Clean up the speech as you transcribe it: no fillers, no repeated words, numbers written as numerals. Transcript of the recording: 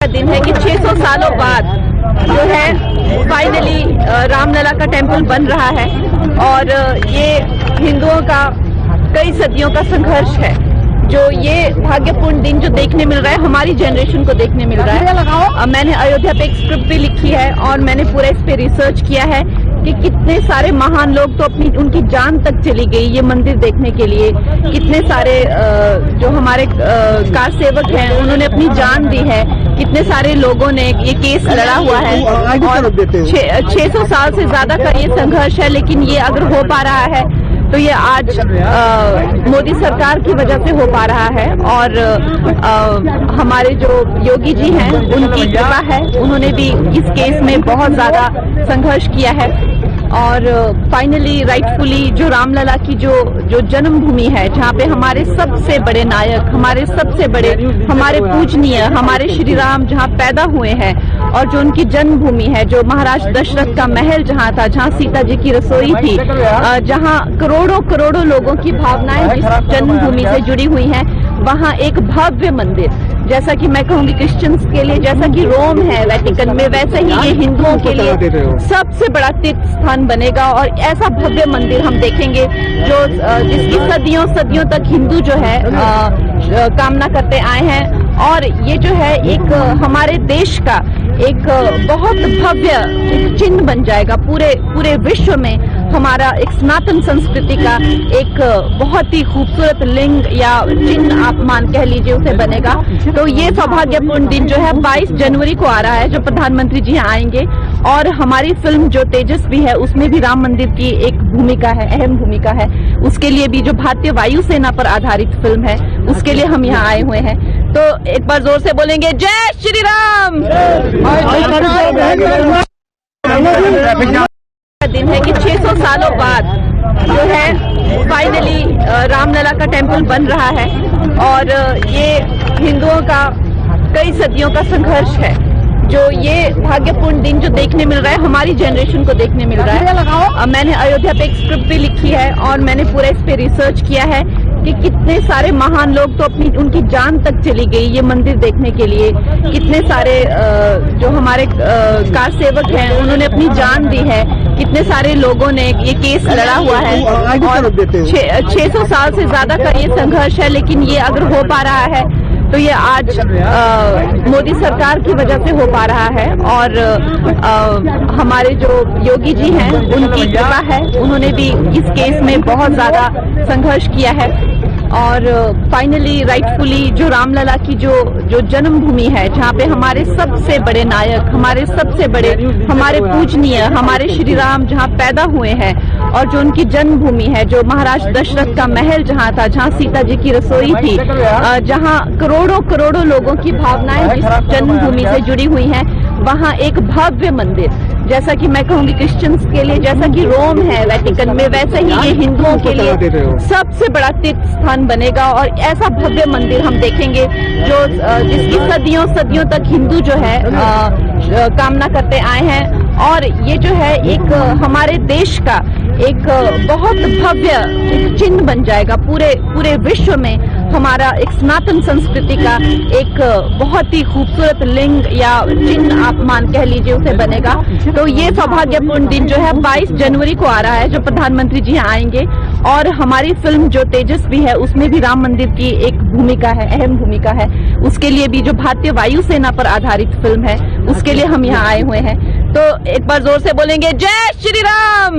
दिन है कि 600 सालों बाद जो है फाइनली रामलला का टेम्पल बन रहा है और ये हिंदुओं का कई सदियों का संघर्ष है। जो ये भाग्यपूर्ण दिन जो देखने मिल रहा है हमारी जनरेशन को देखने मिल रहा है। मैंने अयोध्या पे एक स्क्रिप्ट भी लिखी है और मैंने पूरा इस पे रिसर्च किया है कि कितने सारे महान लोग तो अपनी उनकी जान तक चली गई ये मंदिर देखने के लिए। कितने सारे जो हमारे कार सेवक हैं उन्होंने अपनी जान दी है। कितने सारे लोगों ने ये केस लड़ा हुआ है और 600 साल से ज्यादा का ये संघर्ष है। लेकिन ये अगर हो पा रहा है तो ये आज मोदी सरकार की वजह से हो पा रहा है और हमारे जो योगी जी हैं उनकी कृपा है। उन्होंने भी इस केस में बहुत ज्यादा संघर्ष किया है और फाइनली राइटफुली जो रामलला की जो जन्मभूमि है जहाँ पे हमारे सबसे बड़े नायक, हमारे सबसे बड़े, हमारे पूजनीय, हमारे श्री राम जहाँ पैदा हुए हैं और जो उनकी जन्मभूमि है, जो महाराज दशरथ का महल जहाँ था, जहाँ सीता जी की रसोई थी, जहाँ करोड़ों करोड़ों लोगों की भावनाएं जिस जन्मभूमि से जुड़ी हुई हैं, वहाँ एक भव्य मंदिर, जैसा कि मैं कहूँगी क्रिश्चियंस के लिए जैसा कि रोम है वेटिकन में, वैसे ही ये हिंदुओं के लिए सबसे बड़ा तीर्थ स्थान बनेगा और ऐसा भव्य मंदिर हम देखेंगे जो जिसकी सदियों सदियों तक हिंदू जो है कामना करते आए हैं। और ये जो है एक हमारे देश का एक बहुत भव्य चिन्ह बन जाएगा पूरे विश्व में। हमारा एक सनातन संस्कृति का एक बहुत ही खूबसूरत लिंग या चिन्ह आप मान कह लीजिए उसे बनेगा। तो ये सौभाग्यपूर्ण दिन जो है 22 जनवरी को आ रहा है जो प्रधानमंत्री जी यहाँ आएंगे और हमारी फिल्म जो तेजस्वी है उसमें भी राम मंदिर की एक भूमिका है, अहम भूमिका है। उसके लिए भी जो भारतीय वायुसेना पर आधारित फिल्म है उसके लिए हम यहाँ आए हुए हैं। तो एक बार जोर से बोलेंगे जय श्री राम। दिन है कि 600 सालों बाद जो है फाइनली रामलला का टेम्पल बन रहा है और ये हिंदुओं का कई सदियों का संघर्ष है। जो ये भाग्यपूर्ण दिन जो देखने मिल रहा है हमारी जनरेशन को देखने मिल रहा है। मैंने अयोध्या पे एक स्क्रिप्ट भी लिखी है और मैंने पूरा इस पे रिसर्च किया है कि कितने सारे महान लोग तो अपनी उनकी जान तक चली गई ये मंदिर देखने के लिए। कितने सारे जो हमारे कार सेवक हैं उन्होंने अपनी जान दी है। कितने सारे लोगों ने ये केस लड़ा हुआ है और 600 साल से ज्यादा का ये संघर्ष है। लेकिन ये अगर हो पा रहा है तो ये आज मोदी सरकार की वजह से हो पा रहा है और हमारे जो योगी जी हैं उनकी कृपा है। उन्होंने भी इस केस में बहुत ज्यादा संघर्ष किया है और फाइनली राइटफुली जो रामलला की जो जन्मभूमि है जहाँ पे हमारे सबसे बड़े नायक, हमारे सबसे बड़े, हमारे पूजनीय, हमारे श्री राम जहाँ पैदा हुए हैं और जो उनकी जन्मभूमि है, जो महाराज दशरथ का महल जहाँ था, जहाँ सीता जी की रसोई थी, जहाँ करोड़ों करोड़ों लोगों की भावनाएं जिस जन्मभूमि से जुड़ी हुई हैं, वहाँ एक भव्य मंदिर, जैसा कि मैं कहूँगी क्रिश्चियंस के लिए जैसा कि रोम है वेटिकन में, वैसे ही ये हिंदुओं के लिए सबसे बड़ा तीर्थ स्थान बनेगा और ऐसा भव्य मंदिर हम देखेंगे जो जिसकी सदियों सदियों तक हिंदू जो है कामना करते आए हैं। और ये जो है एक हमारे देश का एक बहुत भव्य चिन्ह बन जाएगा पूरे विश्व में। हमारा एक सनातन संस्कृति का एक बहुत ही खूबसूरत लिंग या चिन्ह आप मान कह लीजिए उसे बनेगा। तो ये सौभाग्यपूर्ण दिन जो है 22 जनवरी को आ रहा है जो प्रधानमंत्री जी यहाँ आएंगे और हमारी फिल्म जो तेजस्वी है उसमें भी राम मंदिर की एक भूमिका है, अहम भूमिका है। उसके लिए भी जो भारतीय वायुसेना पर आधारित फिल्म है उसके लिए हम यहाँ आए हुए हैं। तो एक बार जोर से बोलेंगे जय श्री राम।